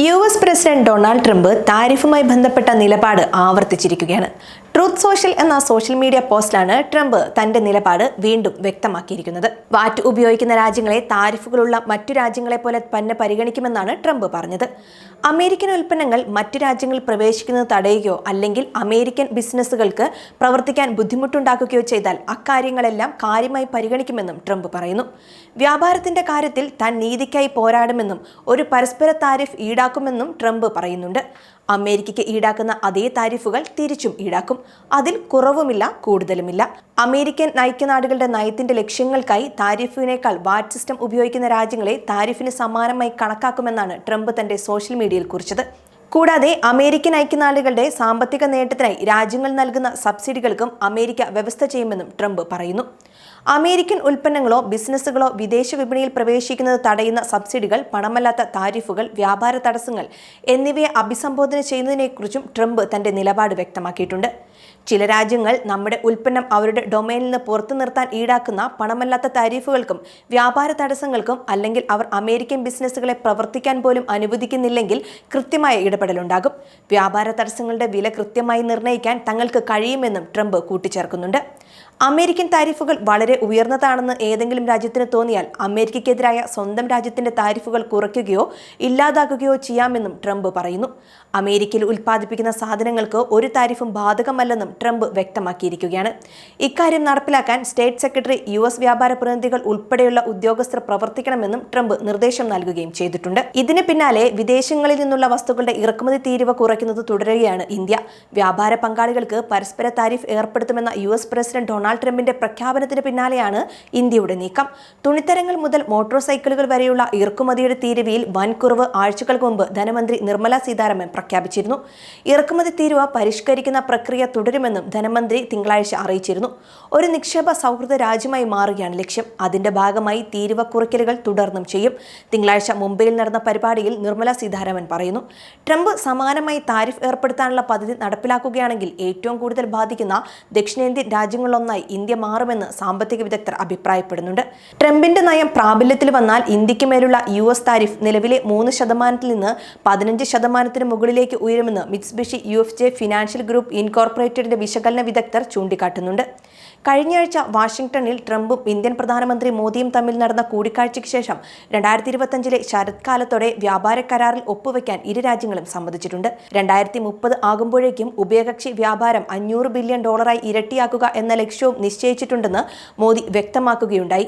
US president Donald Trump താരിഫുമായി ബന്ധപ്പെട്ട നിലപാട് ആവർത്തിച്ചിരിക്കുകയാണ്. Truth social എന്ന സോഷ്യൽ മീഡിയ പോസ്റ്റിലാണ് ട്രംപ് തന്റെ നിലപാട് വീണ്ടും വ്യക്തമാക്കിയിരിക്കുന്നത്. വാറ്റ് ഉപയോഗിക്കുന്ന രാജ്യങ്ങളെ താരിഫുകളുള്ള മറ്റു രാജ്യങ്ങളെ പോലെ തന്നെ പരിഗണിക്കുമെന്നാണ് ട്രംപ് പറഞ്ഞത്. അമേരിക്കൻ ഉൽപ്പന്നങ്ങൾ മറ്റു രാജ്യങ്ങളിൽ പ്രവേശിക്കുന്നത് തടയുകയോ അല്ലെങ്കിൽ അമേരിക്കൻ ബിസിനസ്സുകൾക്ക് പ്രവർത്തിക്കാൻ ബുദ്ധിമുട്ടുണ്ടാക്കുകയോ ചെയ്താൽ അക്കാര്യങ്ങളെല്ലാം കാര്യമായി പരിഗണിക്കുമെന്നും ട്രംപ് പറയുന്നു. വ്യാപാരത്തിന്റെ കാര്യത്തിൽ താൻ നീതിക്കായി പോരാടുമെന്നും ഒരു പരസ്പര താരിഫ് ഈടാക്കുമെന്നും ട്രംപ് പറയുന്നുണ്ട്. അമേരിക്കയ്ക്ക് ഈടാക്കുന്ന അതേ താരിഫുകൾ തിരിച്ചും ഈടാക്കും. അതിൽ കുറവുമില്ല, കൂടുതലുമില്ല. അമേരിക്കൻ ഐക്യനാടുകളുടെ നയത്തിന്റെ ലക്ഷ്യങ്ങൾക്കായി താരിഫിനേക്കാൾ വാറ്റ് സിസ്റ്റം ഉപയോഗിക്കുന്ന രാജ്യങ്ങളെ താരിഫിന് സമാനമായി കണക്കാക്കുമെന്നാണ് ട്രംപ് തന്റെ സോഷ്യൽ മീഡിയയിൽ കുറിച്ചത്. കൂടാതെ അമേരിക്കൻ ഐക്യനാടുകളുടെ സാമ്പത്തിക നേട്ടത്തിനായി രാജ്യങ്ങൾ നൽകുന്ന സബ്സിഡികൾക്കും അമേരിക്ക വ്യവസ്ഥ ചെയ്യുമെന്നും ട്രംപ് പറയുന്നു. അമേരിക്കൻ ഉൽപ്പന്നങ്ങളോ ബിസിനസ്സുകളോ വിദേശ വിപണിയിൽ പ്രവേശിക്കുന്നത് തടയുന്ന സബ്സിഡികൾ, പണമല്ലാത്ത താരിഫുകൾ, വ്യാപാര തടസ്സങ്ങൾ എന്നിവയെ അഭിസംബോധന ചെയ്യുന്നതിനെക്കുറിച്ചും ട്രംപ് തന്റെ നിലപാട് വ്യക്തമാക്കിയിട്ടുണ്ട്. ചില രാജ്യങ്ങൾ നമ്മുടെ ഉൽപ്പന്നം അവരുടെ ഡൊമൈനിൽ നിന്ന് പുറത്തു നിർത്താൻ ഈടാക്കുന്ന പണമല്ലാത്ത താരിഫുകൾക്കും വ്യാപാര തടസ്സങ്ങൾക്കും അല്ലെങ്കിൽ അവർ അമേരിക്കൻ ബിസിനസ്സുകളെ പ്രവർത്തിക്കാൻ പോലും അനുവദിക്കുന്നില്ലെങ്കിൽ കൃത്യമായ ഇടപെടലുണ്ടാകും. വ്യാപാര തടസ്സങ്ങളുടെ വില കൃത്യമായി നിർണ്ണയിക്കാൻ തങ്ങൾക്ക് കഴിയുമെന്നും ട്രംപ് കൂട്ടിച്ചേർക്കുന്നുണ്ട്. അമേരിക്കൻ താരിഫുകൾ വളരെ ഉയർന്നതാണെന്ന് ഏതെങ്കിലും രാജ്യത്തിന് തോന്നിയാൽ അമേരിക്കയ്ക്കെതിരായ സ്വന്തം രാജ്യത്തിന്റെ താരിഫുകൾ കുറയ്ക്കുകയോ ഇല്ലാതാക്കുകയോ ചെയ്യാമെന്നും ട്രംപ് പറയുന്നു. അമേരിക്കയിൽ ഉൽപ്പാദിപ്പിക്കുന്ന സാധനങ്ങൾക്ക് ഒരു താരിഫും ബാധകമല്ലെന്നും ട്രംപ് വ്യക്തമാക്കിയിരിക്കുകയാണ്. ഇക്കാര്യം നടപ്പിലാക്കാൻ സ്റ്റേറ്റ് സെക്രട്ടറി, US വ്യാപാര പ്രതിനിധികൾ ഉൾപ്പെടെയുള്ള ഉദ്യോഗസ്ഥർ പ്രവർത്തിക്കണമെന്നും ട്രംപ് നിർദ്ദേശം നൽകുകയും ചെയ്തിട്ടുണ്ട്. ഇതിന് പിന്നാലെ വിദേശങ്ങളിൽ നിന്നുള്ള വസ്തുക്കളുടെ ഇറക്കുമതി തീരുവ കുറയ്ക്കുന്നത് തുടരുകയാണ് ഇന്ത്യ. വ്യാപാര പങ്കാളികൾക്ക് പരസ്പര താരിഫ് ഏർപ്പെടുത്തുമെന്ന US പ്രസിഡന്റ് ഡൊണാൾഡ് ട്രംപിന്റെ പ്രഖ്യാപനത്തിന് പിന്നാലെയാണ് ഇന്ത്യയുടെ നീക്കം. തുണിത്തരങ്ങൾ മുതൽ മോട്ടോർ സൈക്കിളുകൾ വരെയുള്ള ഇറക്കുമതിയുടെ തീരുവയിൽ വൻ കുറവ് ആഴ്ചകൾക്ക് മുമ്പ് ധനമന്ത്രി നിർമ്മല സീതാരാമൻ പ്രഖ്യാപിച്ചിരുന്നു. ഇറക്കുമതി തീരുവ പരിഷ്കരിക്കുന്ന പ്രക്രിയ തുടരുമെന്നും ധനമന്ത്രി തിങ്കളാഴ്ച അറിയിച്ചിരുന്നു. ഒരു നിക്ഷേപ സൗഹൃദ രാജ്യമായി മാറുകയാണ് ലക്ഷ്യം. അതിന്റെ ഭാഗമായി തീരുവ കുറയ്ക്കലുകൾ തുടർന്നും ചെയ്യും. തിങ്കളാഴ്ച മുംബൈയിൽ നടന്ന പരിപാടിയിൽ നിർമ്മല സീതാരാമൻ പറയുന്നു. ട്രംപ് സമാനമായി താരിഫ് ഏർപ്പെടുത്താനുള്ള പദ്ധതി നടപ്പിലാക്കുകയാണെങ്കിൽ ഏറ്റവും കൂടുതൽ ബാധിക്കുന്ന ദക്ഷിണേന്ത്യൻ രാജ്യങ്ങളിലൊന്നായി ഇന്ത്യ മാറുമെന്ന് സാമ്പത്തിക വിദഗ്ധർ അഭിപ്രായപ്പെടുന്നുണ്ട്. ട്രംപിന്റെ നയം പ്രാബല്യത്തിൽ വന്നാൽ ഇന്ത്യക്ക് മേലുള്ള US താരിഫ് നിലവിലെ 3% നിന്ന് 15% മുകളിലേക്ക് ഉയരുമെന്ന് മിത്സുബിഷി UFJ ഫിനാൻഷ്യൽ ഗ്രൂപ്പ് ഇൻകോർപ്പറേറ്റഡിന്റെ വിശകലന വിദഗ്ധർ ചൂണ്ടിക്കാട്ടുന്നുണ്ട്. കഴിഞ്ഞയാഴ്ച വാഷിംഗ്ടണിൽ ട്രംപും ഇന്ത്യൻ പ്രധാനമന്ത്രി മോദിയും തമ്മിൽ നടന്ന കൂടിക്കാഴ്ചയ്ക്ക് ശേഷം 2025 ശരത്കാലത്തോടെ വ്യാപാര കരാറിൽ ഒപ്പുവെക്കാൻ ഇരു രാജ്യങ്ങളും സമ്മതിച്ചിട്ടുണ്ട്. 2030 ആകുമ്പോഴേക്കും ഉഭയകക്ഷി വ്യാപാരം $500 ബില്യൺ ഇരട്ടിയാക്കുക എന്ന ലക്ഷ്യവും നിശ്ചയിച്ചിട്ടുണ്ടെന്ന് മോദി വ്യക്തമാക്കുകയുണ്ടായി.